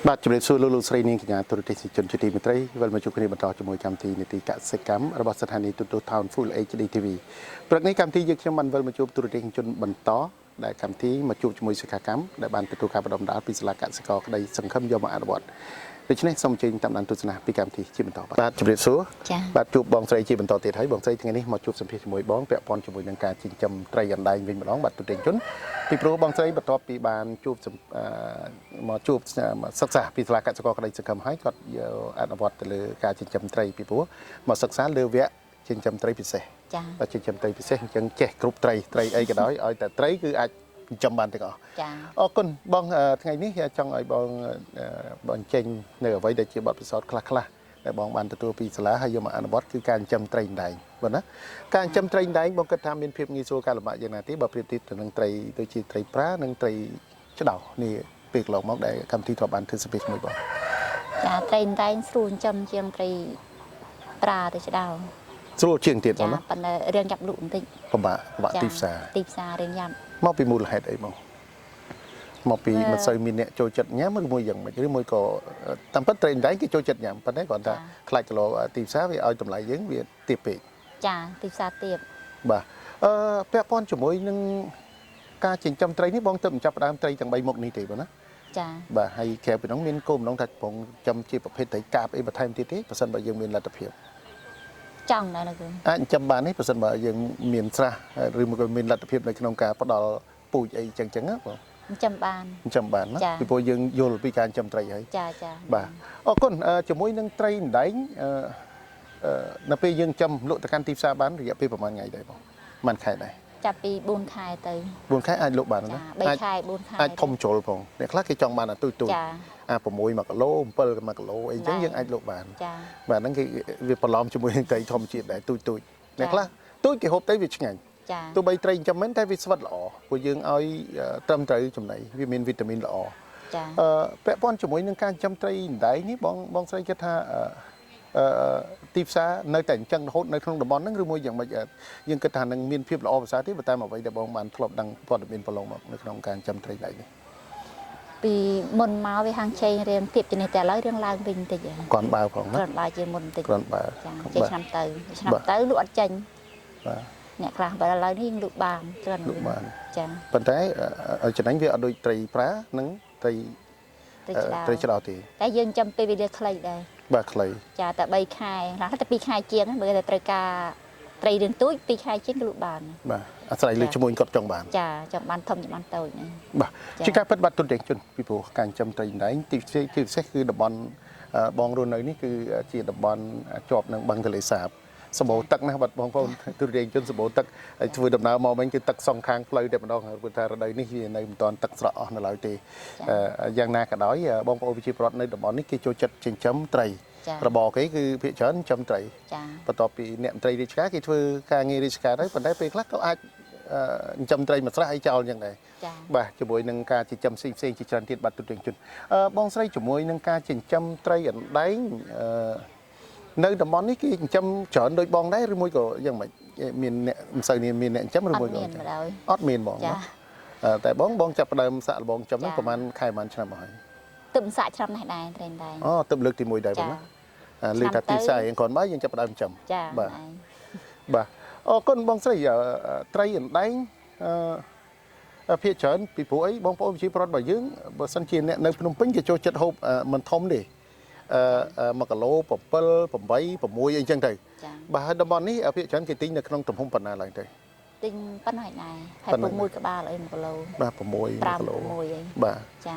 បាទជំរាបសួរលោកស្រីនាងកញ្ញាទូរទស្សនិកជនជាទីមេត្រីវិលមកជួបគ្នាបន្តជាមួយកម្មវិធីនីតិកសិកម្មរបស់ស្ថានីយ៍ទូរទស្សន៍ Town Full HD TV ព្រឹកនេះកម្មវិធីយើងខ្ញុំបានវិលមកជួបទូរទស្សនិកជនបន្តដែលកម្មវិធីមកជួបជាមួយសិក្ខាកាមដែលបានទទួលការបណ្ដុំដាលពីសាលាកសិករក្តីសង្ឃឹមយកមកអនុវត្តដូច្នេះសូមអញ្ជើញតាមដានទស្សនាពីកម្មវិធីជាបន្តបាទជំរាបសួរបាទជួបបងស្រីជាបន្តទៀតហើយបងស្រីថ្ងៃនេះមកជួបសម្ភាសជាមួយបងពាក់ព័ន្ធជាមួយនឹងការចិញ្ចឹមត្រីអណ្ដែងវិញម្ដងបាទទូរទស្សនិកជនពីព្រោះបងស្រីបន្ទាប់ពីបានជួបមកជួបសិក្សាពីសាលាកសិករក្តីសង្ឃឹមហើយគាត់អនុវត្តទៅលើការចិញ្ចឹមត្រីពីព្រោះមកសិក្សាលើវគ្គចិញ្ចឹមត្រីពិសេសបាទចិញ្ចឹមត្រីពិសេសអញ្ចឹងចេះគ្រប់ត្រីអីក៏ដោយឲ្យតែត្រីគឺអាចចិញ្ចឹមបានទាំងអស់ចាអរគុណបងថ្ងៃនេះចង់ឲ្យបងបញ្ចេញនៅអ្វីដែលជាបទពិសោធន៍ខ្លះដែលបងបានទទួលពីសាលាហើយយកមកអនុវត្តគឺការចិញ្ចឹមត្រីអណ្ដែងបងណាការចិញ្ចឹមត្រីអណ្ដែងបងគិតថាមានភាពងាយស្រួលការលំបាកយ៉ាងណាទេបើប្រៀបធៀបទៅនឹងត្រីដូចជាត្រីប្រានិងត្រីឆ្ដោនេះពេលកន្លងមកដែលកម្មវិធីធ្លាប់បានធ្វើសម្ភាសជាមួយបងចាត្រីអណ្ដែងស្រួលចិញ្ចឹមជាងត្រីប្រាទៅឆ្ដោស្រួលជាងទៀតបងណាប៉ុន្តែរឿងចាប់លក់បន្តិចពិបាកទីផ្សាររឿងយ៉ាប់មកពីមូលហេតុអីបងមកពីមិនសូវមានអ្នកចូលចិត្តញ៉ាំឬមួយយ៉ាងម៉េចឬមួយក៏តាមពិតត្រីអណ្ដែងគេចូលចិត្តញ៉ាំប៉ុន្តែគ្រាន់តែខ្លាចគីឡូទីផ្សារវាឲ្យតម្លៃយើងវាទាបពេកចាទីផ្សារទាបបាទពាក់ព័ន្ធជាមួយនឹងការចិញ្ចឹមត្រីនេះបងទៅចាប់ផ្ដើមត្រីទាំង3មុខនេះទេបងណាចាបាទហើយក្រៅពីនោះមានគោលបំណងថាបងចំជាប្រភេទត្រីកាបអីបន្ថែមទៀតទេបើសិនបើយើងមានលទ្ធភាពចង់ដែរគឺអាចចិញ្ចឹមបាននេះបើសិនបើយើងមានស្រះឬមួយក៏មានលទ្ធភាពនៅក្នុងការផ្ដល់ពូជអីចឹងណាបងចិញ្ចឹមបានណាពីព្រោះយើងយល់ពីការចិញ្ចឹមត្រីហើយចាបាទអរគុណជាមួយនឹងត្រីអណ្ដែងនៅពេលយើងចិញ្ចឹមលក់ទៅកាន់ទីផ្សារបានរយៈពេលប្រហែលថ្ងៃដែរបងប្រហែលខែដែរចាប់ពី4ខែទៅ4ខែអាចលក់បានណា3ខែ4ខែអាចធំជ្រុលផងអ្នកខ្លះគេចង់បានអាទូចអា6 1គីឡូ7 1គីឡូអីចឹងយើងអាចលក់បានបាទហ្នឹងគេវាបន្លំជាមួយនឹងត្រីធម្មជាតិដែរទូចអ្នកខ្លះទូចគេហូបទៅវាឆ្ងាញ់ទោះបីត្រីចិញ្ចឹមមែនតែវាស្វិតល្អព្រោះយើងឲ្យត្រឹមត្រូវចំណីវាមានវីតាមីនល្អពាក់ព័ន្ធជាមួយនឹងការចិញ្ចឹមត្រីអណ្ដែងនេះបងស្រីគិតថាទីផ្សារនៅតែអញ្ចឹងរហូតនៅក្នុងតំបន់ហ្នឹងឬមួយយ៉ាងម៉េចយើងគិតថានឹងមានភាពល្អប្រសើរទេតាមអ្វីដែលបងបានធ្លាប់ដឹងព័ត៌មានប្រឡងមកនៅក្នុងការចិញ្ចឹមត្រីដៃនេះពីមុនមកវាហាងឆេងរៀងទៀបជានេះតែឥឡូវរៀងឡើងវិញបន្តិចគាត់បើផងណាគាត់បើជាមុនបន្តិចគាត់បើចាឆ្នាំទៅលក់អត់ចេញបាទអ្នកខ្លះបើឥឡូវនេះលក់បានច្រើនលក់បានចាប៉ុន្តែចំណេញវាអត់ដូចត្រីប្រានិងត្រីឆ្ដោទេតែយើងចាំពេលវេលាខ្លីដែរបាទខ្លីចាតែ3ខែខ្លះតែ2ខែជាងបើតែត្រូវការត្រីរឿងទូច2ខែជាងក៏លក់បានបាទអាស្រ័យលើជាមួយគាត់ចង់បានចាចង់បានធំចង់បានតូចហ្នឹងបាទជាការពិតបាត់ទុនទាំងជនពីព្រោះការចិញ្ចឹមត្រីអណ្ដែងទីពិសេសគឺតំបន់បងរស់នៅនេះគឺជាតំបន់ជាប់នឹងបឹងទន្លេសាបសម្បូរទឹកណាស់បាទបងប្អូនទូរទស្សនិកជនសម្បូរទឹកហើយធ្វើដំណើរមកវិញគឺទឹកសងខាងផ្លូវតែម្ដងព្រោះថារដូវនេះវានៅមិនទាន់ទឹកស្រកអស់នៅឡើយទេយ៉ាងណាក៏ដោយបងប្អូនប្រជាពលរដ្ឋនៅតំបន់នេះគេចូលចិត្តចិញ្ចឹមត្រីរបរគេគឺភាគច្រើនចិញ្ចឹមត្រីបន្ទាប់ពីអ្នកមន្ត្រីរាជការគេធ្វើការងាររាជការទៅប៉ុន្តែពេលខ្លះក៏អាចចិញ្ចឹមត្រីមួយស្រះអីចោលយ៉ាងដែរបាទជាមួយនឹងការចិញ្ចឹមផ្សេងជាច្រើនទៀតបាទទូរទស្សនិកជនបងស្រីជាមួយនឹងការចិញ្ចឹមត្រីអណ្ដែងនៅតំបន់នេះគេចិញ្ចឹមច្រើនដូចបងដែរឬមួយក៏យ៉ាងម៉េចមានអ្នកមិនសូវមានអ្នកចិញ្ចឹមឬមួយក៏អត់មានបងតែបងចាប់ផ្ដើមសាក់លបងចិញ្ចឹមហ្នឹងប្រហែលខែប្រហែលឆ្នាំមកហើយទឹកសាក់ឆ្នាំនេះដែរត្រីដែរអូទឹកលើកទី1ដែរបងណាលើកថាទីផ្សារយើងគ្រាន់បើយើងចាប់ផ្ដើមចិញ្ចឹមបាទអរគុណបងស្រីត្រីអណ្ដែងភាគច្រើនពីព្រោះអីបងប្អូនប្រជាពលរដ្ឋរបស់យើងបើសិនជាអ្នកនៅភ្នំពេញគេចូលចិត្តហូបមិនធំទេ1គីឡូ7 8 6អីចឹងទៅបាទហើយតំបន់នេះភាគច្រើនគេទិញនៅក្នុងទំហំប៉ុណ្ណាឡើងទៅទិញប៉ុណ្ណោះដែរហើយ6ក្បាលអី1គីឡូបាទ6គីឡូបាទចា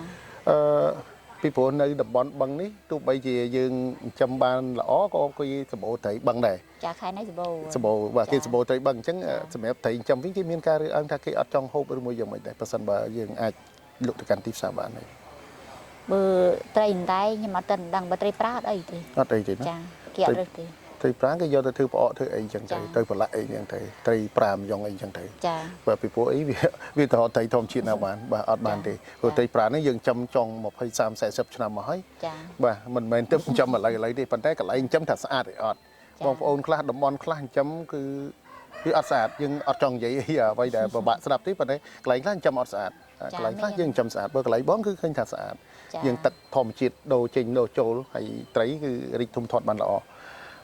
ពីព្រោះនៅតំបន់បឹងនេះទោះបីជាយើងចិញ្ចឹមបានល្អក៏គេសម្បូរត្រីបឹងដែរចាខែនេះសម្បូរបាទគេសម្បូរត្រីបឹងអញ្ចឹងសម្រាប់ត្រីចិញ្ចឹមវិញគេមានការរើសអើងថាគេអត់ចង់ហូបឬមួយយ៉ាងម៉េចដែរបើសិនបើយើងអាចលក់ទៅកាន់ទីផ្សារបានហើយបើត្រីអណ្ដែងខ្ញុំអត់ទាន់ដឹងបើត្រីប្រាអត់អីទេអត់អីទេណាចាគេអត់រើសទេត្រីប្រាគេយកទៅធ្វើផ្អកធ្វើអីចឹងទៅប្រឡាក់អីចឹងទៅត្រីប្រាមយ៉ងអីចឹងទៅបាទពីព្រោះអីវាទៅត្រីធម្មជាតិណាបានបាទអត់បានទេព្រោះត្រីប្រានេះយើងចំចង់20 30 40ឆ្នាំមកហើយបាទមិនមែនទៅចំឥឡូវទេប៉ុន្តែកន្លែងចំថាស្អាតអត់បងប្អូនខ្លះតំបន់ខ្លះចំគឺអត់ស្អាតយើងអត់ចង់និយាយអ្វីដែលពិបាកស្ដាប់ទេប៉ុន្តែកន្លែងខ្លះចំអត់ស្អាត កន្លែងខ្លះយើងចំស្អាតបើកន្លែងបងគឺឃើញថាស្អាត ចា យើងទឹកធម្មជាតិដូរចេញដូរចូលហើយត្រីគឺរីកធំធាត់បានល្អ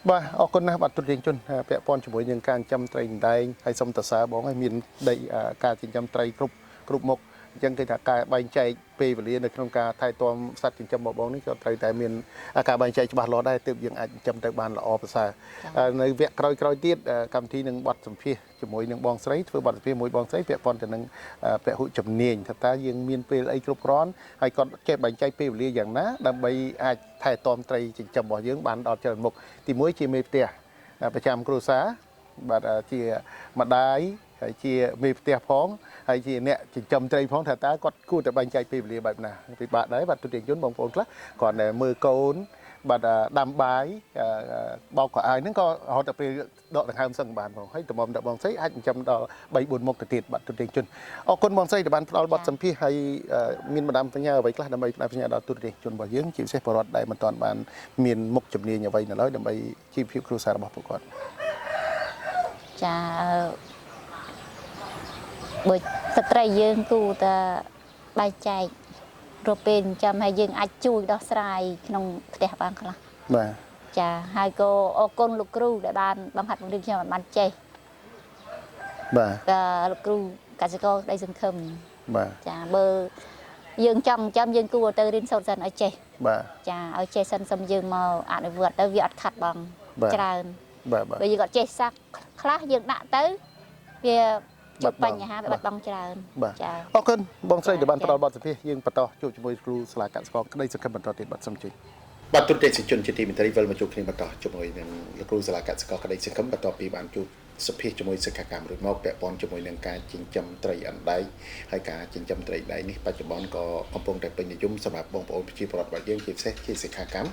បាទអរគុណណាស់បាទទូតរៀងជនពាក់ព័ន្ធជាមួយនឹងការចិញ្ចឹមត្រីដណ្ដែងហើយសូមតសើបងឲ្យមានដីការចិញ្ចឹមត្រីគ្រប់មុខអញ្ចឹងគឺថាការបែងចែកពេលវេលានៅក្នុងការថែទាំសត្វចិញ្ចឹមរបស់បងនេះក៏ត្រូវតែមានការបែងចែកច្បាស់លាស់ដែរទើបយើងអាចចិញ្ចឹមទៅបានល្អប្រសើរនៅវគ្គក្រោយៗទៀតកម្មវិធីនឹងបទសម្ភាសជាមួយនឹងបងស្រីធ្វើបទសម្ភាសមួយបងស្រីពាក់ព័ន្ធទៅនឹងពហុជំនាញថាតើយើងមានពេលអីគ្រប់គ្រាន់ហើយគាត់ចេះបែងចែកពេលវេលាយ៉ាងណាដើម្បីអាចថែទាំត្រីចិញ្ចឹមរបស់យើងបានដល់ច្រើនមុខទីមួយជាមេផ្ទះប្រចាំគ្រួសារបាទជាម្ដាយហើយជាមេផ្ទះផងហើយជាអ្នកចិញ្ចឹមត្រីផងថាតើគាត់គួរតែបែងចែកពេលវេលាបែបណាពិបាកដែរបាទទូទាំងជនបងប្អូនខ្លះគាត់តែមើលកូនបាទដាំបាយបោកខោអាវហ្នឹងក៏រហូតដល់ពេលដកដង្ហើមសឹងបានផងហើយតម្រុំដល់បងស្រីអាចចិញ្ចឹមដល់3 4មុខទៅទៀតបាទទូទាំងជនអរគុណបងស្រីដែលបានផ្ដល់បទសម្ភាសន៍ហើយមានម្ដាមបញ្ញាអ្វីខ្លះដើម្បីផ្ដល់បញ្ញាដល់ទូទាំងជនរបស់យើងជាពិសេសបរិវត្តដែលមិនទាន់បានមានមុខជំនាញអ្វីនៅឡើយដើម្បីជីវភាពគ្រួសាររបស់ពួកគាត់ ចាបើស្ត្រីយើងគូតែបែងចែករកពេលចាំឲ្យយើងអាចជួយដោះស្រាយក្នុងផ្ទះបានខ្លះ បាទ ចាហើយក៏អរគុណលោកគ្រូដែលបានបង្ហាត់បង្រៀនខ្ញុំឲ្យបានចេះ បាទ ក៏លោកគ្រូកសិករដីសង្ឃឹម បាទ ចាបើយើងចង់ចាំយើងគួរទៅរៀនសូត្រសិនឲ្យចេះ បាទ ចាឲ្យចេះសិនសុំយើងមកអនុវត្តទៅវាអត់ខាត់បងច្រើន បាទ បើយើងអត់ចេះសាក់ខ្លះយើងដាក់ទៅវាជួបបញ្ហាវាបាត់បង់ច្រើនចា អរគុណបងស្រីដែលបានផ្ដល់បទសម្ភាសន៍យើងបន្តជួបជាមួយគ្រូសាលាកសិករក្តីសង្ឃឹមបន្តទៀតបាទសូមជឿបាទទូទាំងជនជាទីមេត្រីវិលមកជួបគ្នាបន្តជាមួយនឹងលោកគ្រូសាលាកសិករក្តីសង្ឃឹមបន្តពីបានជួបសភាជាមួយសិក្ខាកាមរួចមកពាក់ព័ន្ធជាមួយនឹងការចិញ្ចឹមត្រីអណ្ដែងហើយការចិញ្ចឹមត្រីដៃនេះបច្ចុប្បន្នក៏កំពុងតែពេញនិយមសម្រាប់បងប្អូនប្រជាពលរដ្ឋរបស់យើងជាពិសេសជាសិក្ខាកម្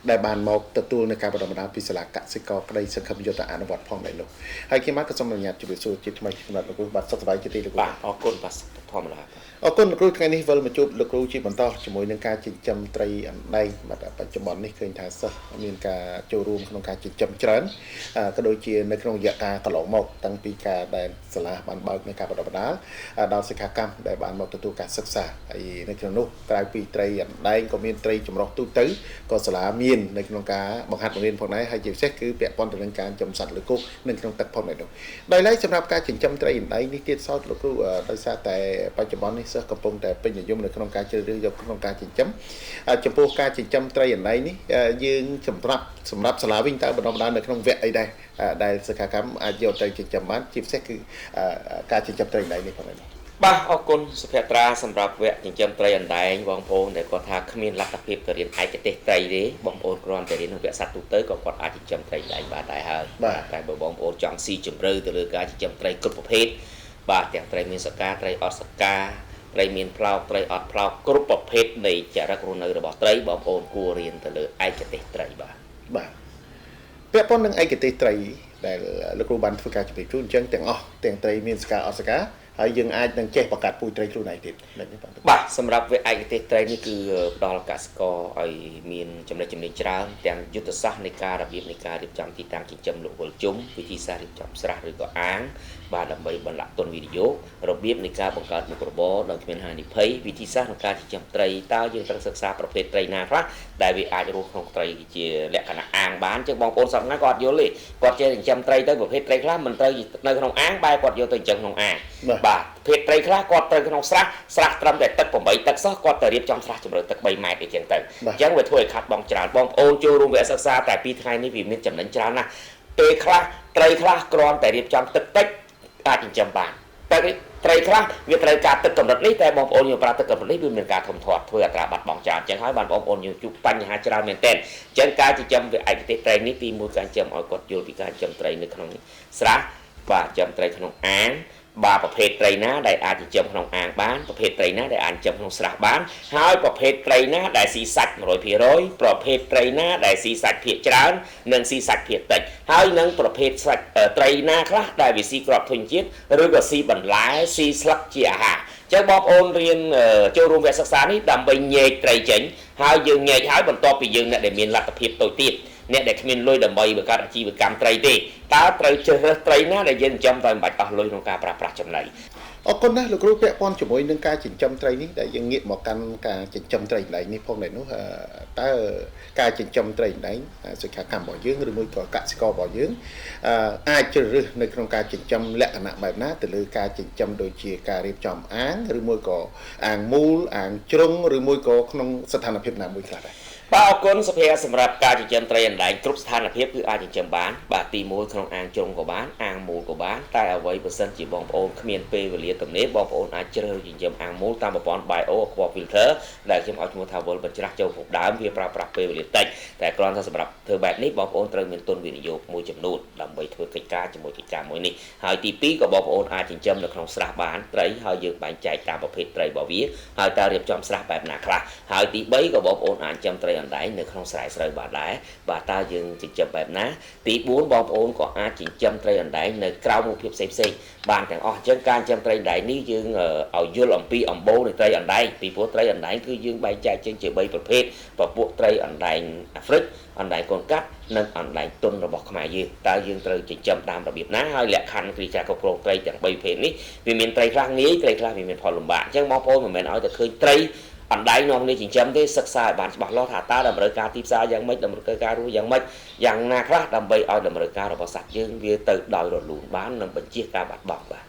មដែលបានមកទទួលនៅការបណ្ដុះបណ្ដាលពីសាលាកសិករក្តីសង្ឃឹមយកទៅអនុវត្តផងដែរនោះហើយខ្ញុំក៏សូមអនុញ្ញាតជម្រាបសួរជាថ្មីសម្រាប់លោកគ្រូបាទសុខសប្បាយជាទីលោកគ្រូបាទអរគុណបាទធម្មតាអរគុណលោកគ្រូថ្ងៃនេះវិលមកជួបលោកគ្រូជាបន្តជាមួយនឹងការចិញ្ចឹមត្រីអណ្ដែងបាទបច្ចុប្បន្ននេះឃើញថាសិស្សមានការចូលរួមក្នុងការចិញ្ចឹមច្រើនក៏ដូចជានៅក្នុងរយៈកាលកន្លងមកតាំងពីការដែលសាលាបានបើកនៅការបណ្ដុះបណ្ដាលដល់សិក្ខាកម្មដែលបានមកទទួលការសិក្សាហើយនៅក្នុងនោះក្រៅពីត្រីអណ្ដែងក៏មានត្រីចម្រុះទូទៅក៏សាលាមាននៅក្នុងការបង្ហាត់បង្រៀនផងដែរហើយជាពិសេសគឺពាក់ព័ន្ធទៅនឹងការចិញ្ចឹមសត្វលើគោកនៅក្នុងទឹកផងដែរនោះដោយឡែកសម្រាប់ការចិញ្ចឹមត្រីអណ្ដែងនេះទៀតសោតលោកគ្រូដោយសារតែបច្ចុប្បន្ននេះសិស្សកំពុងតែពេញនិយមនៅក្នុងការជ្រើសរើសយកក្នុងការចិញ្ចឹមចំពោះការចិញ្ចឹមត្រីអណ្ដែងនេះយើងសម្រាប់សាលាវិញតើបណ្ដុះបណ្ដាលនៅក្នុងវគ្គអីដែរដែលសិក្ខាកម្មអាចយកទៅចិញ្ចឹមបានជាពិសេសគឺការចិញ្ចឹមត្រីអណ្ដែងនេះផងដែរបាទអរគុណសុភ័ត្រាសម្រាប់វគ្គចិញ្ចឹមត្រីអណ្ដែងបងប្អូនដែលគាត់ថាគ្មានលទ្ធភាពទៅរៀនឯកទេសត្រីទេបងប្អូនគ្រាន់តែរៀននៅវគ្គសត្វទូទៅក៏គាត់អាចចិញ្ចឹមត្រីអណ្ដែងបានដែរហើយបាទតែបើបងប្អូនចង់ស៊ីជម្រៅទៅលើការចិញ្ចឹមត្រីគ្រប់ប្រភេទបាទទាំងត្រីមានសកាត្រីអត់សកាត្រីមានផ្លោកត្រីអត់ផ្លោកគ្រប់ប្រភេទនៃចរិតរស់នៅរបស់ត្រីបងប្អូនគួររៀនទៅលើឯកទេសត្រីបាទពាក់ព័ន្ធនឹងឯកទេសត្រីដែលលោកគ្រូបានធ្វើការជម្រាបជូនអញ្ចឹងទាំងអស់ទាំងត្រីមានសកាអត់សកាហើយយើងអាចនឹងចេះបង្កាត់ពូជត្រីខ្លួនឯងទៀតបាទសម្រាប់វគ្គឯកទេសត្រីនេះគឺផ្ដល់កសិករឲ្យមានចំណេះច្រើនទាំងយុទ្ធសាស្ត្រនៃការរបៀបនៃការរៀបចំទីតាំងចិញ្ចឹមលក់វល់ជុំវិធីសាស្ត្ររៀបចំស្រះឬក៏អាងបាទដើម្បីបន្លាក់ទុនវិនិយោគរបៀបនៃការបង្កើតមុខរបរដោយគ្មានហានិភ័យវិធីសាស្ត្រក្នុងការចិញ្ចឹមត្រីតើយើងត្រូវសិក្សាប្រភេទត្រីណាខ្លះដែលវាអាចរស់ក្នុងត្រីជាលក្ខណៈអាងបានចឹងបងប្អូនសពថ្ងៃគាត់យល់ទេគាត់ចេះចិញ្ចឹមត្រីទៅប្រភេទត្រីខ្លះមិនត្រូវនៅក្នុងអាងបែរគាត់យកទៅចិញ្ចឹមក្នុងអាងបាទភេទត្រីខ្លះគាត់ត្រូវក្នុងស្រះត្រឹមតែទឹក8ទឹកសោះគាត់ទៅរៀបចំស្រះជម្រៅទឹក3ម៉ែត្រអីចឹងទៅអញ្ចឹងវាធ្វើឲ្យខាត់បងច្រើនបងប្អូនចូលរួមវគ្គសិក្សាតែ2ថ្ងៃនេះវាមានចំណេញច្រើនណាស់ពេលខ្លះត្រីខ្លះគ្រាន់តែរៀបចំទឹកតិចអាចចិញ្ចឹមបានតែត្រីខ្លះវាត្រូវការទឹកកម្រិតនេះតែបងប្អូនយើងប្រើទឹកកម្រិតនេះវាមានការធំធាត់ធ្វើអត្រាបាត់បង់ច្រើនអញ្ចឹងហើយបងប្អូនយើងជួបបញ្ហាច្រើនមែនទែនអញ្ចឹងការចិញ្ចឹមវាឯកទេសត្រីនេះទីមួយការចិញ្ចឹមឲ្យគាត់យល់ពីការចិញ្ចឹមត្រីនៅក្នុងស្រះបាទចិញ្ចឹមត្រីក្នុងអាងបាទប្រភេទត្រីណាដែលអាចចិញ្ចឹមក្នុងអាងបានប្រភេទត្រីណាដែលអាចចិញ្ចឹមក្នុងស្រះបានហើយប្រភេទត្រីណាដែលស៊ីសាច់ 100% ប្រភេទត្រីណាដែលស៊ីសាច់ភាគច្រើននិងស៊ីសាច់ភាគតិចហើយនឹងប្រភេទសាច់ត្រីណាខ្លះដែលវាស៊ីគ្រាប់ធញ្ញជាតិឬក៏ស៊ីបន្លែស៊ីស្លឹកជាអាហារអញ្ចឹងបងប្អូនរៀនចូលរួមវគ្គសិក្សានេះដើម្បីញែកត្រីចេញហើយយើងញែកហើយបន្ទាប់ពីយើងអ្នកដែលមានលទ្ធភាពតូចទៀតអ្នកដែលគ្មានលុយដើម្បីបង្កើតអាជីវកម្មត្រីទេតើត្រូវជ្រើសរើសត្រីណាដែលយើងចិញ្ចឹមតែមិនបាច់អស់លុយក្នុងការប្រើប្រាស់ចំណី អរគុណណាស់លោកគ្រូពាក់ព័ន្ធជាមួយនឹងការចិញ្ចឹមត្រីនេះដែលយើងងាកមកកាន់ការចិញ្ចឹមត្រីដែងនេះផងដែរនោះតើការចិញ្ចឹមត្រីដែងសិក្ខាកាមរបស់យើងឬមួយក៏កសិកររបស់យើងអាចជ្រើសរើសនៅក្នុងការចិញ្ចឹមលក្ខណៈបែបណាទៅលើការចិញ្ចឹមដូចជាការរៀបចំអាងឬមួយក៏អាងមូលអាងជ្រុងឬមួយក៏ក្នុងស្ថានភាពណាមួយខ្លះដែរបាទអរគុណសុភាសម្រាប់ការចិញ្ចឹមត្រីអណ្ដែងគ្រប់ស្ថានភាពគឺអាចចិញ្ចឹមបានបាទទី1ក្នុងអាងជ្រុងក៏បានអាងមូលក៏បានតែអ្វីបើសិនជាបងប្អូនគ្មានពេលវេលាទំនេរបងប្អូនអាចជ្រើសរើសចិញ្ចឹមអាងមូលតាមប្រព័ន្ធ Bio Aqua Filter ដែលខ្ញុំឲ្យឈ្មោះថា World បញ្ច្រាស់ចូលក្នុងដើមវាប្រើប្រាស់ពេលវេលាតិចតែគ្រាន់តែសម្រាប់ធ្វើបែបនេះបងប្អូនត្រូវមានទុនវិនិយោគមួយចំនួនដើម្បីធ្វើកិច្ចការជាមួយកិច្ចការមួយនេះហើយទី2ក៏បងប្អូនអាចចិញ្ចឹមនៅក្នុងស្រះបានត្រីហើយយើងបែងចែកតាមប្រភេទត្រីរបស់វាហើយតើរៀបចំស្រះបែបណាខ្លះហើយទី3ក៏បងប្អូនអាចចិញ្ចឹមត្រីអណ្ដែងនៅក្នុងស្រែស្រូវបានដែរបាទតើយើងចិញ្ចឹមបែបណាទី4បងប្អូនក៏អាចចិញ្ចឹមត្រីអណ្ដែងនៅក្រៅមុខភាពផ្សេងៗបានទាំងអស់អញ្ចឹងការចិញ្ចឹមត្រីអណ្ដែងនេះយើងឲ្យយល់អំពីអំបូរនៃត្រីអណ្ដែងពីព្រោះត្រីអណ្ដែងគឺយើងបែងចែកចេញជា3ប្រភេទពពួកត្រីអណ្ដែងអាហ្វ្រិកអណ្ដែងកូនកាត់និងអណ្ដែងទុនរបស់ខ្មែរយើងតើយើងត្រូវចិញ្ចឹមតាមរបៀបណាហើយលក្ខខណ្ឌគ្រាការគ្រប់គ្រងត្រីទាំង3ប្រភេទនេះវាមានត្រីខ្លះងាយត្រីខ្លះវាមានផលលំបាកអញ្ចឹងបងប្អូនមិនមែនឲ្យតែឃើញត្រីអណ្ដែងនាំគ្នាចិញ្ចឹមទេសិក្សាឲ្យបានច្បាស់លាស់ថាតើតម្រូវការទីផ្សារយ៉ាងម៉េចតម្រូវការរស់យ៉ាងម៉េចយ៉ាងណាខ្លះដើម្បីឲ្យតម្រូវការរបស់សត្វយើងវាទៅដោយរលូនបាននិងបញ្ជៀសការបាត់បង់បាទ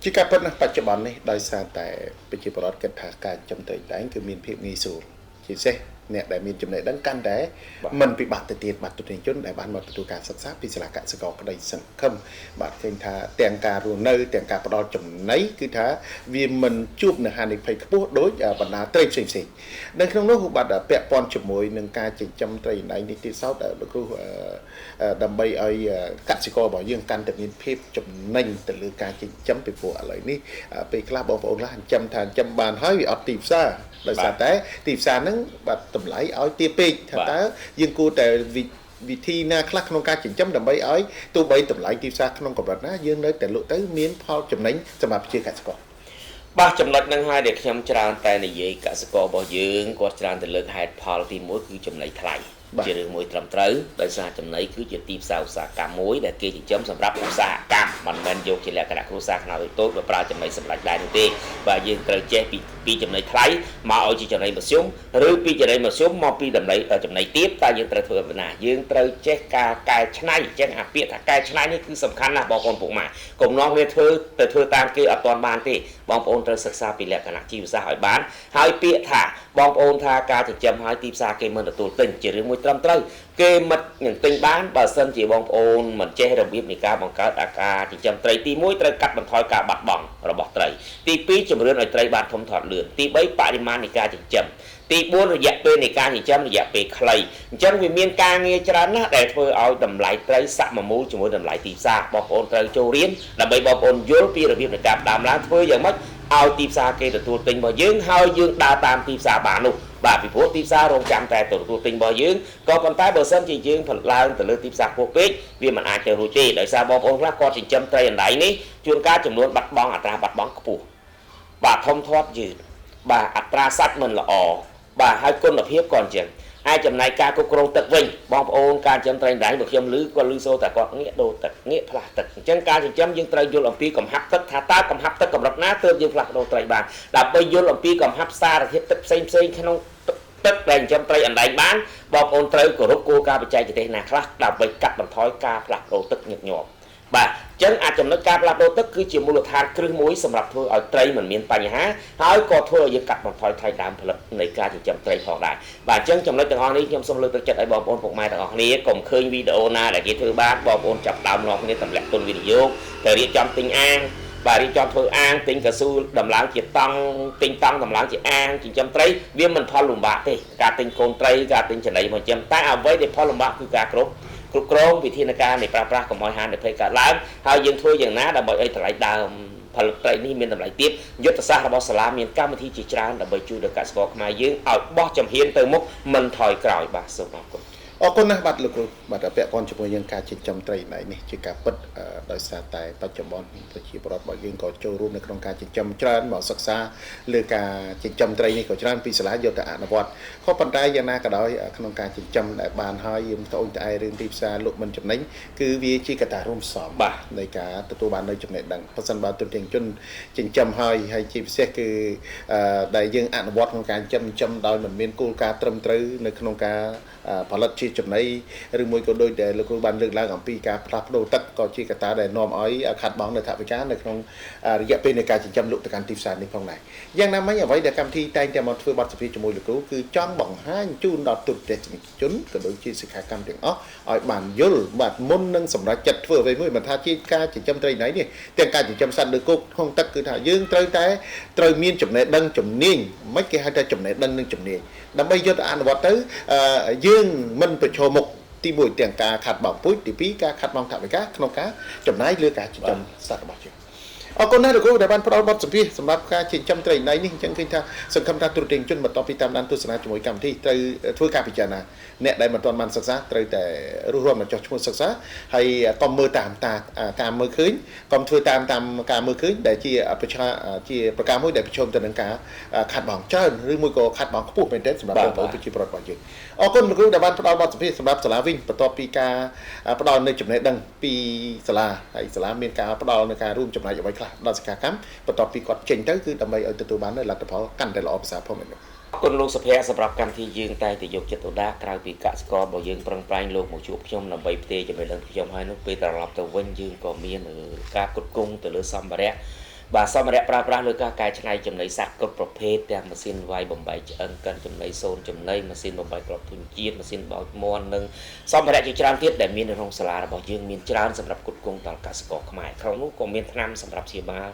ជាការពិតណាស់បច្ចុប្បន្ននេះដោយសារតែប្រជាពលរដ្ឋគិតថាការចិញ្ចឹមត្រីដែងគឺមានភាពងាយស្រួលជាពិសេសអ្នកដែលមានចំណេះដឹងកាន់តែមិនពិបាកទៅទៀតបាទទស្សនិកជនដែលបានមកទទួលការសិក្សាពីសាលាកសិករក្តីសង្ឃឹមបាទឃើញថាទាំងការរស់នៅទាំងការផ្ដល់ចំណីគឺថាវាមិនជួបនៅហានិភ័យខ្ពស់ដោយបណ្ដាត្រីផ្សេងៗនៅក្នុងនោះបាទពាក់ព័ន្ធជាមួយនឹងការចិញ្ចឹមត្រីអណ្ដែងនេះទៀតសោតលោកគ្រូដើម្បីឲ្យកសិកររបស់យើងកាន់តែមានភាពចំណេញទៅលើការចិញ្ចឹមពីព្រោះឥឡូវនេះពេលខ្លះបងប្អូនខ្លះចិញ្ចឹមបានហើយវាអត់ទីផ្សារដោយសារតែទីផ្សារហ្នឹងបាទតម្លៃឲ្យទាបពេកថាតើយើងគួរតែវិធីណាខ្លះក្នុងការចិញ្ចឹមដើម្បីឲ្យទោះបីតម្លៃទីផ្សារក្នុងកម្រិតណាយើងនៅតែលក់ទៅមានផលចំណេញសម្រាប់ប្រជាកសិករបាទចំណុចហ្នឹងហើយដែលខ្ញុំច្រើនតែនិយាយកសិកររបស់យើងគាត់ច្រើនតែលើកហេតុផលទី1គឺចំណីថ្លៃជារឿងមួយត្រឹមត្រូវដោយសារចំណីគឺជាទីផ្សារឧស្សាហកម្មមួយដែលគេចិញ្ចឹមសម្រាប់ឧស្សាហកម្មមិនមែនយកជាលក្ខណៈគ្រួសារខ្នាតតូចបើប្រើចំណីសម្រាប់ដែរនោះទេបាទយើងត្រូវចេះពីចំណីថ្លៃមកឲ្យជាចំណីមធ្យមឬពីចំណីមធ្យមមកពីចំណីទាបតើយើងត្រូវធ្វើបែបណាយើងត្រូវចេះការកែច្នៃអញ្ចឹងអាពាក្យថាកែច្នៃនេះគឺសំខាន់ណាស់បងប្អូនពុកម៉ែកុំនាំគ្នាធ្វើតាមគេអត់ទាន់បានទេបងប្អូនត្រូវសិក្សាពីលក្ខណៈជីវសាស្ត្រឲ្យបានហើយពាក្យថាបងប្អូនថាការចិញ្ចឹមឲ្យទីផ្សារគេមិនទទួលទិញជារឿងមួយត្រឹមត្រូវគេមិននឹងទិញបានបើសិនជាបងប្អូនមិនចេះរបៀបនៃការបង្កើតអាការចិញ្ចឹមត្រីទី1ត្រូវកាត់បន្ថយការបាត់បង់របស់ត្រីទី2ជំរឿនឲ្យត្រីបានធំធាត់លឿនទី3បរិមាណនៃការចិញ្ចឹមទី4រយៈពេលនៃការចិញ្ចឹមរយៈពេលខ្លីអញ្ចឹងវាមានការងារច្រើនណាស់ដែលធ្វើឲ្យតម្លៃត្រីសាក់មមូលជាមួយតម្លៃទីផ្សារបងប្អូនត្រូវចូលរៀនដើម្បីបងប្អូនយល់ពីរបៀបនៃការផ្ដើមឡើងធ្វើយ៉ាងម៉េចឲ្យទីផ្សារគេទទួលទិញរបស់យើងហើយយើងដើរតាមទីផ្សារបាននោះបាទពីព្រោះទីផ្សាររងចាំតែទទួលទិញរបស់យើងក៏ប៉ុន្តែបើសិនជាយើងផលឡើងទៅលើទីផ្សារខ្ពស់ពេកវាមិនអាចទៅរួចទេដោយសារបងប្អូនខ្លះគាត់ចិញ្ចឹមត្រីអណ្ដែងនេះជួនកាលចំនួនបាត់បង់អត្រាបាត់បង់ខ្ពស់បាទធំធាត់យឺតបាទអត្រាសាច់មិនល្អបាទហើយគុណភាពក៏អញ្ចឹងហើយចំណែកការគ្រប់គ្រងទឹកវិញបងប្អូនការចិញ្ចឹមត្រីដែងបើខ្ញុំឮគាត់ឮសូរតែគាត់ងាកដូរទឹកងាកផ្លាស់ទឹកអញ្ចឹងការចិញ្ចឹមយើងត្រូវយល់អំពីកំហាប់ទឹកថាតើកំហាប់ទឹកកម្រិតណាទើបយើងផ្លាស់ប្ដូរត្រីបានដើម្បីយល់អំពីកំហាប់សារធាតុទឹកផ្សេងក្នុងទឹកដែលចិញ្ចឹមត្រីអណ្ដែងបានបងប្អូនត្រូវគោរពគោលការណ៍បច្ចេកទេសណាខ្លះដើម្បីកាត់បន្ថយការផ្លាស់ប្ដូរទឹកញឹកញាប់បាទអញ្ចឹងអាចចំណុចការផ្លាស់ប្ដូរទឹកគឺជាមូលដ្ឋានគ្រឹះមួយសម្រាប់ធ្វើឲ្យត្រីមិនមានបញ្ហាហើយក៏ធ្វើឲ្យយើងកាត់បន្ថយថ្លៃដើមផលិតនៃការចិញ្ចឹមត្រីផងដែរបាទអញ្ចឹងចំណុចទាំងអស់នេះខ្ញុំសូមលើកទឹកចិត្តឲ្យបងប្អូនពុកម៉ែទាំងអស់គ្នាកុំឃើញវីដេអូណាដែលគេធ្វើបានបងប្អូនចាប់ដើមនាំគ្នាទម្លាក់ទុនវិនិយោគទៅរៀបចំទិញអាងបាទរៀបចំធ្វើអាងទិញកស៊ូដំឡើងជាតង់ទិញតង់ដំឡើងជាអាងចិញ្ចឹមត្រីវាមិនផលលំបាកទេការទិញកូនត្រីការទិញចំណីមកចិញ្ចឹមតែអ្វីដែលផលលំបាកគឺការគ្រប់គ្រងវិធានការនៃប្រើប្រាស់កុំឲ្យហានិភ័យកើតឡើងហើយយើងធ្វើយ៉ាងណាដើម្បីឲ្យតម្លៃដើមផលិតត្រីនេះមានតម្លៃទាបយុទ្ធសាស្ត្ររបស់សាលាមានកម្មវិធីជាច្រើនដើម្បីជួយដល់កសិករខ្មែរយើងឲ្យបោះជំហានទៅមុខមិនថយក្រោយបាទសូមអរគុណ អរគុណណាស់បាទលោកគ្រូបាទពាក់ព័ន្ធជាមួយយើងការចិញ្ចឹមត្រីណៃនេះជាការពិតដោយសារតែបច្ចុប្បន្នប្រជាពលរដ្ឋរបស់យើងក៏ចូលរួមនៅក្នុងការចិញ្ចឹមច្រើនមកសិក្សាលើការចិញ្ចឹមត្រីនេះក៏ច្រើនពីសាលាយកទៅអនុវត្តក៏ប៉ុន្តែយ៉ាងណាក៏ដោយក្នុងការចិញ្ចឹមដែលបានហើយយើងត្អូញត្អែរឿងទីផ្សារលក់មិនចំណេញគឺវាជាកត្តារួមផ្សំបាទនៃការទទួលបាននៅចំណេះដឹងបើសិនបើទូទាំងជនចិញ្ចឹមហើយជាពិសេសគឺដែលយើងអនុវត្តក្នុងការចិញ្ចឹមដោយមិនមានគោលការណ៍ត្រឹមត្រូវនៅក្នុងការផលិតជាចំណីឬមួយក៏ដូចដែលលោកគ្រូបានលើកឡើងអំពីការផ្លាស់ប្ដូរទឹកក៏ជាកត្តាដែលនាំឲ្យខាត់បងនៅថវិកានៅក្នុងរយៈពេលនៃការចិញ្ចឹមលក់ទៅកាន់ទីផ្សារនេះផងដែរយ៉ាងណាមិញអ្វីដែលកម្មវិធីតែងតែមកធ្វើបទសម្ភាសន៍ជាមួយលោកគ្រូគឺចង់បង្ហាញជូនដល់ទូទៅជនក៏ដូចជាសិក្ខាកាមទាំងអស់ឲ្យបានយល់បាទមុននឹងសម្រេចចិត្តធ្វើអ្វីមួយមិនថាជាការចិញ្ចឹមត្រីណៃនេះទាំងការចិញ្ចឹមសត្វលើគោកក្នុងទឹកគឺថាយើងត្រូវមានចំណេះដឹងជំនាញមិនគេហៅថាចំណេះដឹងនិងជំនាញដើម្បីយកទៅអនុវត្តទៅយើងមិនប្រឈមមុខទី1ទាំងការខាត់បងពូជទី2ការខាត់បងថវិកាក្នុងការចំណាយលើការចិញ្ចឹមសត្វរបស់យើងអរគុណណាស់លោកគ្រូដែលបានផ្ដល់បទសម្ភាសន៍សម្រាប់ការចិញ្ចឹមត្រីណៃនេះអញ្ចឹងឃើញថាសង្ឃឹមថាទូរទស្សនិកជនបន្តពីតាមដានទស្សនាជាមួយកម្មវិធីត្រូវធ្វើការពិចារណាអ្នកដែលមិនទាន់បានសិក្សាត្រូវតែរស់រានមកចុះឈ្មោះសិក្សាហើយកុំមើលតាមការមើលឃើញកុំធ្វើតាមការមើលឃើញដែលជាប្រការមួយដែលប្រឈមទៅនឹងការខាត់បងច្រើនឬមួយក៏ខាត់បងខ្ពស់មែនទែនសម្រាប់បងប្អូនប្រជាពលរដ្ឋរបស់យើងអរគុណលោកគ្រូដែលបានផ្ដល់បទសម្ភាសន៍សម្រាប់សាលាវិញបន្ទាប់ពីការផ្ដល់នៅចំណេះដឹងពីសាលាហើយសាលាមានការផ្ដល់នៅការរួមចំណែកអ្វីខ្លះដល់សិក្ខាកាមបន្ទាប់ពីគាត់ចេញទៅគឺដើម្បីឲ្យទទួលបាននៅលទ្ធផលកាន់តែល្អប្រសើរផងមែនទេគុណលោកសុភ័ក្រសម្រាប់កម្មវិធីយើងតែទៅយកចិត្តទុកដាក់ក្រៅពីកសិកររបស់យើងប្រឹងប្រែងលោកមកជួបខ្ញុំដើម្បីផ្ទេរចំណេះដឹងខ្ញុំហើយនោះពេលត្រឡប់ទៅវិញយើងក៏មានការគុតគង់ទៅលើសម្ភារៈបាទសម្ភារៈប្រើប្រាស់លើការកែច្នៃចំណីសត្វគ្រប់ប្រភេទទាំងម៉ាស៊ីនវាយបំបែកឆ្អឹងកិនចំណីសូនចំណីម៉ាស៊ីនបំបែកគ្រាប់ធុញជាតិម៉ាស៊ីនបោចមាន់និងសម្ភារៈជាច្រើនទៀតដែលមាននៅក្នុងសាលារបស់យើងមានច្រើនសម្រាប់គុតគង់ដល់កសិករខ្មែរក្នុងនោះក៏មានថ្នាំសម្រាប់ព្យាបាល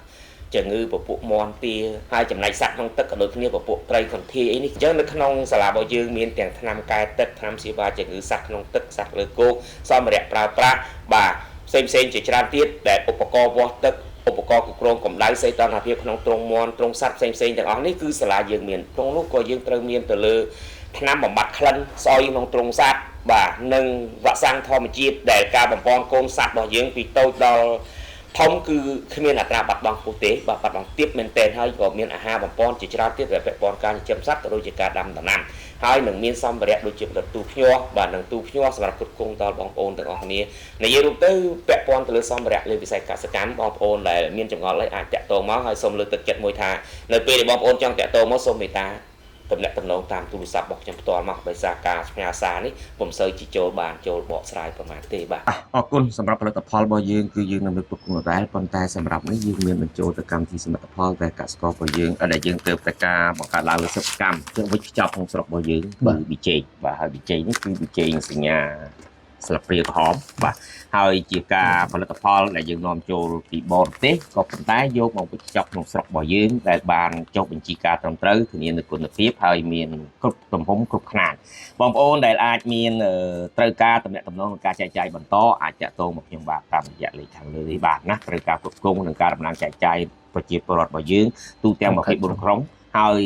ជំងឺពពួកមាន់ទាហើយចំណែកសត្វក្នុងទឹកក៏ដូចគ្នាពពួកត្រីកន្ធាយអីនេះអញ្ចឹងនៅក្នុងសាលារបស់យើងមានទាំងថ្នាំកែទឹកថ្នាំព្យាបាលជំងឺសត្វក្នុងទឹកសត្វលើគោកសម្ភារៈប្រើប្រាស់បាទផ្សេងជាច្រើនទៀតដែលឧបករណ៍វាស់ទឹកឧបករណ៍គ្រប់គ្រងកម្ដៅសីតុណ្ហភាពក្នុងទ្រុងមាន់ទ្រុងសត្វផ្សេងទាំងអស់នេះគឺសាលាយើងមានក្នុងនោះក៏យើងត្រូវមានទៅលើថ្នាំបំបត្តិក្លិនស្អុយក្នុងទ្រុងសត្វបាទនិងវ៉ាក់សាំងធម្មជាតិដែលការបំពន់កូនសត្វរបស់យើងពីតូចដល់ធំគឺគ្មានអត្រាបាត់បង់ខ្ពស់ទេបាទបាត់បង់ទាបមែនទែនហើយក៏មានអាហារបំពន់ជាច្រើនទៀតដែលពាក់ព័ន្ធការចិញ្ចឹមសត្វក៏ដូចជាការដាំដំណាំហើយនឹងមានសម្ភារៈដូចជាផលិតទូភ្ញាស់បាទនិងទូភ្ញាស់សម្រាប់គ្រប់គ្រងដល់បងប្អូនទាំងអស់គ្នានិយាយរួមទៅពាក់ព័ន្ធទៅលើសម្ភារៈលើវិស័យកសិកម្មបងប្អូនដែលមានចម្ងល់អីអាចតាក់ទងមកហើយសូមលើកទឹកចិត្តមួយថានៅពេលដែលបងប្អូនចង់តាក់ទងមកសូមមេត្តាទំនាក់ទំនងតាមទូរស័ព្ទរបស់ខ្ញុំផ្ទាល់មកដោយសារការផ្ញើសារនេះពុំសូវជាចូលបកស្រាយប្រហែលទេបាទអរគុណសម្រាប់ផលិតផលរបស់យើងគឺយើងនៅគ្រប់គ្រងដែរប៉ុន្តែសម្រាប់នេះយើងមានបញ្ចូលទៅកម្មវិធីសមិទ្ធផលតែកសិកររបស់យើងដែលយើងទៅតែការបង្កើតឡើងលើសិប្បកម្មជាវិជ្ជាក្នុងស្រុករបស់យើងគឺវិជ័យបាទហើយវិជ័យនេះគឺវិជ័យសញ្ញាស្លាបព្រាក្រហមបាទហើយជាការផលិតផលដែលយើងនាំចូលពីបរទេសក៏ប៉ុន្តែយកមកវិជ្ជាក្នុងស្រុករបស់យើងដែលបានចុះបញ្ជីការត្រឹមត្រូវធានានូវគុណភាពហើយមានគ្រប់ទំហំគ្រប់ខ្នាតបងប្អូនដែលអាចមានត្រូវការតំណែងក្នុងការចែកចាយបន្តអាចតាក់ទងមកខ្ញុំបាទតាមរយៈលេខខាងលើនេះបាទណាត្រូវការគ្រប់គ្រងនិងការដំណើរចែកចាយប្រជាពលរដ្ឋរបស់យើងទូទាំង24ក្រុងហើយ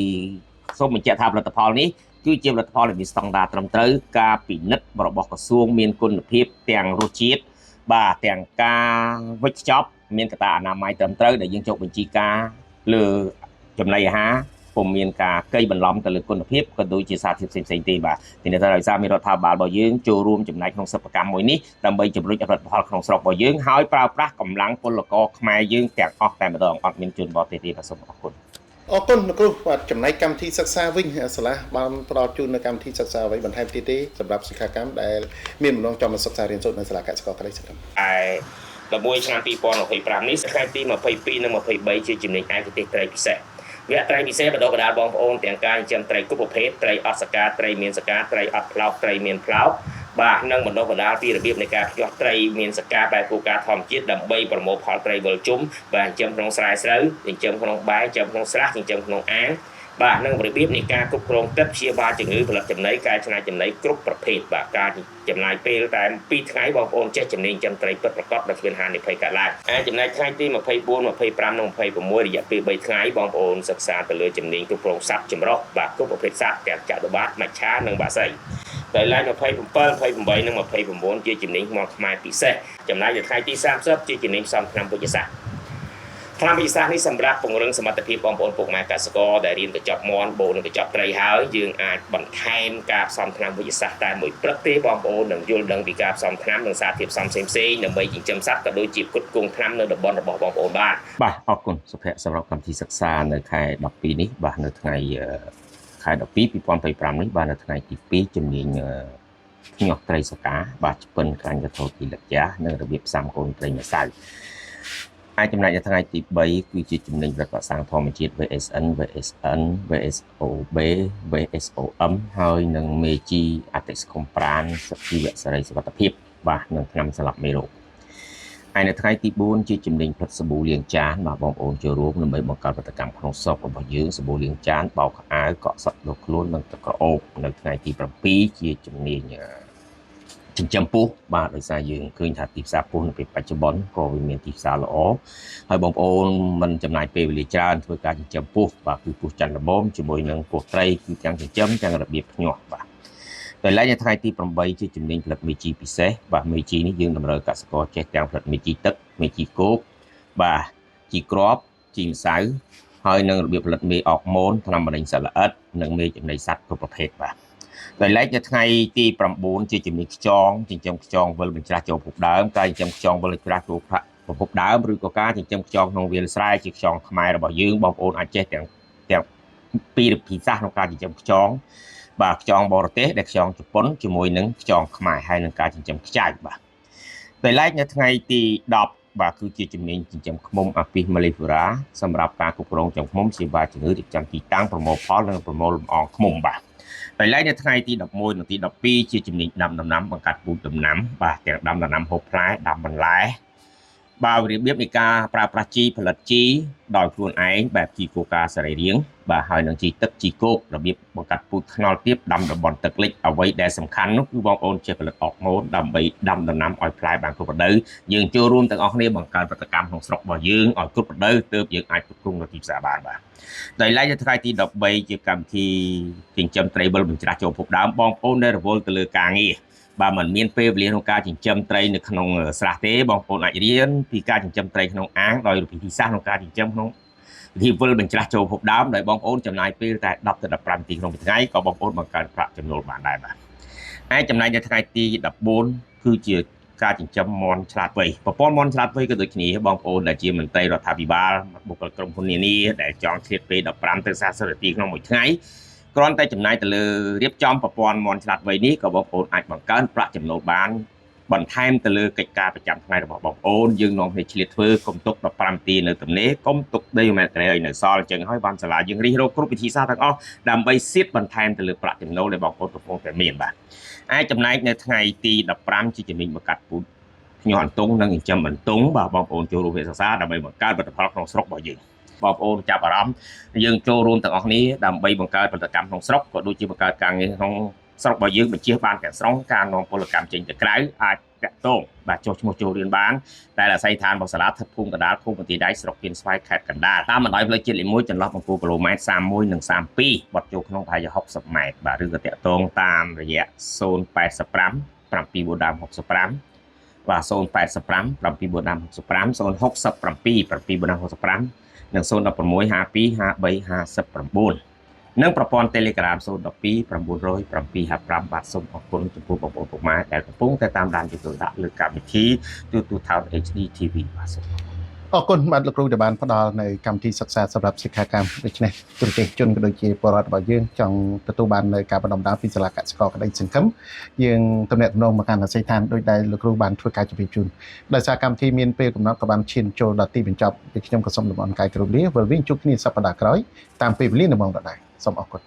សូមបញ្ជាក់ថាផលិតផលនេះគឺជាផលិតផលដែលមានស្តង់ដារត្រឹមត្រូវការពិនិត្យរបស់ក្រសួងមានគុណភាពទាំងរសជាតិបាទទាំងការវេចខ្ចប់មានកត្តាអនាម័យត្រឹមត្រូវដែលយើងចុះបញ្ជីការលើចំណីអាហារពុំមានការកេងបន្លំទៅលើគុណភាពក៏ដូចជាសារធាតុផ្សេងទេបាទទីនេះថាដោយសារមានរដ្ឋាភិបាលរបស់យើងចូលរួមចំណែកក្នុងសិប្បកម្មមួយនេះដើម្បីជំរុញផលិតផលក្នុងស្រុករបស់យើងហើយប្រើប្រាស់កម្លាំងពលករខ្មែរយើងទាំងអស់តែម្ដងអត់មានជនបរទេសទេបាទសូមអរគុណអរគុណលោកគ្រូបាទចំណែកកម្មវិធីសិក្សាវិញសាលាបានផ្ដល់ជូននៅកម្មវិធីសិក្សាអ្វីបន្ថែមទៀតទេសម្រាប់សិក្ខាកាមដែលមានបំណងចង់មកសិក្សារៀនសូត្រនៅសាលាកសិករក្តីសកម្ម11ឆ្នាំ2025នេះថ្ងៃទី22និង23ជាចំណេញឯកទេសត្រីពិសេសវគ្គត្រីពិសេសបណ្ដុះបណ្ដាលបងប្អូនទាំងការចិញ្ចឹមត្រីគ្រប់ប្រភេទត្រីអត់សកាត្រីមានសកាត្រីអត់ផ្លោកត្រីមានផ្លោកបាទនិងបណ្ដុះបណ្ដាលពីរបៀបនៃការភ្ញាស់ត្រីមានសកាបែបគោលការណ៍ធម្មជាតិដើម្បីប្រមូលផលត្រីវិលជុំបាទចិញ្ចឹមក្នុងស្រែស្រូវចិញ្ចឹមក្នុងបែចិញ្ចឹមក្នុងស្រះចិញ្ចឹមក្នុងអាងបាទនិងរបៀបនៃការគ្រប់គ្រងទឹកព្យាបាលជំងឺផលិតចំណីកែច្នៃចំណីគ្រប់ប្រភេទបាទការចំណាយពេលតែ2ថ្ងៃបងប្អូនចេះជំនាញចិញ្ចឹមត្រីពិតប្រាកដដោយគ្មានហានិភ័យកើតឡើងចំណែកថ្ងៃទី24 25និង26រយៈពេល3ថ្ងៃបងប្អូនសិក្សាទៅលើជំនាញគ្រប់គ្រងសត្វចម្រុះបាទគ្រប់ប្រភេទសត្វទាំងចតុបាតមច្ឆានិងបក្សី ដោយឡែក27 28និង29ជាជំនាញខ្មុំខ្មែរពិសេសចំណែកនៅថ្ងៃទី30ជាជំនាញផ្សំថ្នាំវិទ្យាសាស្ត្រថ្នាំវិទ្យាសាស្ត្រនេះសម្រាប់ពង្រឹងសមត្ថភាពបងប្អូនពុកម៉ែកសិករដែលរៀនកញ្ចប់មាន់បូនិងកញ្ចប់ត្រីហើយយើងអាចបន្ថែមការផ្សំថ្នាំវិទ្យាសាស្ត្រតែមួយព្រឹកទេបងប្អូននឹងយល់ដឹងពីការផ្សំថ្នាំនិងសារធាតុផ្សំផ្សេងៗដើម្បីចិញ្ចឹមសត្វក៏ដូចជាផ្គត់ផ្គង់ថ្នាំនៅតំបន់របស់បងប្អូនបានបាទអរគុណសុភ័ក្រសម្រាប់កម្មវិធីសិក្សានៅខែ12នេះបាទនៅថ្ងៃខែ12 2025នេះបាទនៅថ្ងៃទី2ជំនាញភ្ញាក់ត្រីសកាបាទឆ្ពិនក្រាញ់កថោទីលិកានិងរបៀបផ្សំកូនត្រីម្សៅអាចចំណែកនៅថ្ងៃទី3គឺជាជំនាញប្រកបសាំងធម្មជាតិ VSN VSN VSOB VSOM ហើយនឹងមេជីអតិសខុំប្រានជីវៈសេរីសុវត្ថិភាពបាទនឹងថ្នាំសម្លាប់មេរោគហើយនៅថ្ងៃទី4ជាជំនាញផ្លិតសាប៊ូលាងចានបាទបងប្អូនចូលរួមដើម្បីបង្កើតផលិតកម្មក្នុងស្រុករបស់យើងសាប៊ូលាងចានបោកខោអាវកក់សក់លោកខ្លួននិងទឹកក្រអូបនៅថ្ងៃទី7ជាជំនាញចិញ្ចឹមពស់បាទដោយសារយើងឃើញថាទីផ្សារពស់នៅពេលបច្ចុប្បន្នក៏វាមានទីផ្សារល្អហើយបងប្អូនមិនចំណាយពេលវេលាច្រើនធ្វើការចិញ្ចឹមពស់បាទគឺពស់ច័ន្ទល្មមជាមួយនឹងពស់ត្រីគឺទាំងចិញ្ចឹមទាំងរបៀបភ្ញាស់បាទដោយឡែកនៅថ្ងៃទី8ជាជំនាញផលិតមេជីពិសេសបាទមេជីនេះយើងតម្រូវកសិករចេះទាំងផលិតមេជីទឹកមេជីគោកបាទជីគ្រាប់ជីម្សៅហើយនឹងរបៀបផលិតមេអុកម៉ូនថ្នាំបរិញ្ញសត្វល្អិតនិងមេចំណីសត្វគ្រប់ប្រភេទបាទដោយឡែកនៅថ្ងៃទី9ជាជំនាញខ្យងចិញ្ចឹមខ្យងវិលបញ្ច្រាស់ចូលភពដើមការចិញ្ចឹមខ្យងវិលបញ្ច្រាស់ចូលប្រភពដើមឬក៏ការចិញ្ចឹមខ្យងក្នុងវាលស្រែជាខ្យងខ្មែររបស់យើងបងប្អូនអាចចេះទាំងពីរភាសាក្នុងការចិញ្ចឹមខ្យងបាទខ្យងបរទេសដែលខ្យងជប៉ុនជាមួយនឹងខ្យងខ្មែរហើយនឹងការចិញ្ចឹមខ្ចៅបាទដោយឡែកនៅថ្ងៃទី10បាទគឺជាជំនាញចិញ្ចឹមឃ្មុំអាពីសម៉ាឡេហ្វូរ៉ាសម្រាប់ការគ្រប់គ្រងចិញ្ចឹមឃ្មុំសេវាជំងឺរៀបចំទីតាំងប្រមូលផលនិងប្រមូលលំអងឃ្មុំបាទដោយឡែកនៅថ្ងៃទី11និងទី12ជាជំនាញដាំដំណាំបង្កាត់ពូជដំណាំបាទទាំងដាំដំណាំហូបផ្លែដាំបន្លែបាទរបៀបនៃការប្រើប្រាស់ជីផលិតជីដោយខ្លួនឯងបែបជីកូកាសរីរាង្គបាទហើយនឹងជីទឹកជីគោករបៀបបង្កាត់ពូជថ្នល់ទាបដាំតំបន់ទឹកលិចអ្វីដែលសំខាន់នោះគឺបងប្អូនចេះផលិតអុកម៉ូនដើម្បីដាំដំណាំឲ្យផ្លែបានគ្រប់រដូវយើងចូលរួមទាំងអស់គ្នាបង្កើតផលិតកម្មក្នុងស្រុករបស់យើងឲ្យគ្រប់រដូវទើបយើងអាចគ្រប់គ្រងនៅទីផ្សារបានបាទដោយឡែកនៅថ្ងៃទី13ជាកម្មវិធីចិញ្ចឹមត្រីវិលបញ្ច្រាស់ចូលភពដើមបងប្អូនដែលរវល់ទៅលើការងារបាទมันមានពេលវេលាក្នុងការចិញ្ចឹមត្រីនៅក្នុងស្រះទេបងប្អូនអាចរៀនពីការចិញ្ចឹមត្រីក្នុងអាងដោយវិធីសាស្ត្រក្នុងការចិញ្ចឹមក្នុងវិធីវិលបញ្ច្រាស់ចូលភពដើមដោយបងប្អូនចំណាយពេលតែ10ទៅ15នាទីក្នុងមួយថ្ងៃក៏បងប្អូនបង្កើតប្រាក់ចំណូលបានដែរបាទហើយចំណែកនៅថ្ងៃទី14គឺជាការចិញ្ចឹមមាន់ឆ្លាតវៃប្រព័ន្ធមាន់ឆ្លាតវៃក៏ដូចគ្នាបងប្អូនដែលជាមន្ត្រីរដ្ឋាភិបាលបុគ្គលិកក្រុមហ៊ុននានាដែលចង់ឆ្លៀតពេល15ទៅ40នាទីក្នុងមួយថ្ងៃគ្រាន់តែចំណាយទៅលើរៀបចំប្រព័ន្ធមាន់ឆ្លាតវៃនេះក៏បងប្អូនអាចបង្កើនប្រាក់ចំណូលបានបន្ថែមទៅលើកិច្ចការប្រចាំថ្ងៃរបស់បងប្អូនយើងនាំគ្នាឆ្លៀតធ្វើកុំទុក15នាទីនៅទំនេរកុំទុកដីមែនត្រេឲ្យនៅសល់អញ្ចឹងហើយបានសាលាយើងរិះរោគ្រប់វិធីសាស្ត្រទាំងអស់ដើម្បីសៀតបន្ថែមទៅលើប្រាក់ចំណូលដែលបងប្អូនកំពុងតែមានបាទហើយចំណែកនៅថ្ងៃទី15ជាជំនាញបង្កាត់ពូជភ្ញាក់អន្ទង់និងចិញ្ចឹមអន្ទង់បាទបងប្អូនចូលរួមវិទ្យាសាស្ត្រដើម្បីបង្កើតផលិតផលក្នុងស្រុករបស់យើងបងប្អូនចាប់អារម្មណ៍យើងចូលរួមទាំងអស់គ្នាដើម្បីបង្កើតផលិតកម្មក្នុងស្រុកក៏ដូចជាបង្កើតការងារក្នុងស្រុករបស់យើងបញ្ជាបានទាំងស្រុងការនាំពលកម្មចេញទៅក្រៅអាចតាក់ទងបាទចុះឈ្មោះចូលរៀនបានតែអាស័យដ្ឋានរបស់សាលាស្ថិតភូមិកណ្ដាលឃុំបន្ទាយដៃស្រុកគៀនស្វាយខេត្តកណ្ដាលតាមបណ្ដោយផ្លូវជាតិលេខ1ចន្លោះបង្គោលគីឡូម៉ែត្រ31និង32បត់ចូលក្នុងប្រហែលជា60ម៉ែត្របាទឬក៏តាក់ទងតាមរយៈ085 7465បាទ085 7465 067 7465និង016 52 53 59និងប្រព័ន្ធ Telegram 012 900 755បាទសូមអរគុណចំពោះបងប្អូនពុកម៉ែដែលកំពុងតែតាមដានយកដាក់លើកម្មវិធីទូទូថោ HD TV បាទសូមអរគុណបាទលោកគ្រូដែលបានផ្ដល់នៅកម្មវិធីសិក្សាសម្រាប់សិក្ខាកាមដូច្នេះទូរទស្សនិកជនក៏ដូចជាពលរដ្ឋរបស់យើងចង់ទទួលបាននៅការបណ្ដុំដាលពីសាលាកសិករក្តីសង្ឃឹមយើងទំនាក់ទំនងមកកាន់អាស័យដ្ឋានដោយដែលលោកគ្រូបានធ្វើការជម្រាបជូនដោយសារកម្មវិធីមានពេលកំណត់ក៏បានឈានចូលដល់ទីបញ្ចប់ខ្ញុំក៏សូមលំអរកាយគោរពលាវិលវិញជួបគ្នាសប្តាហ៍ក្រោយតាមពេលវេលានៅម៉ោងដដែលសូមអរគុណ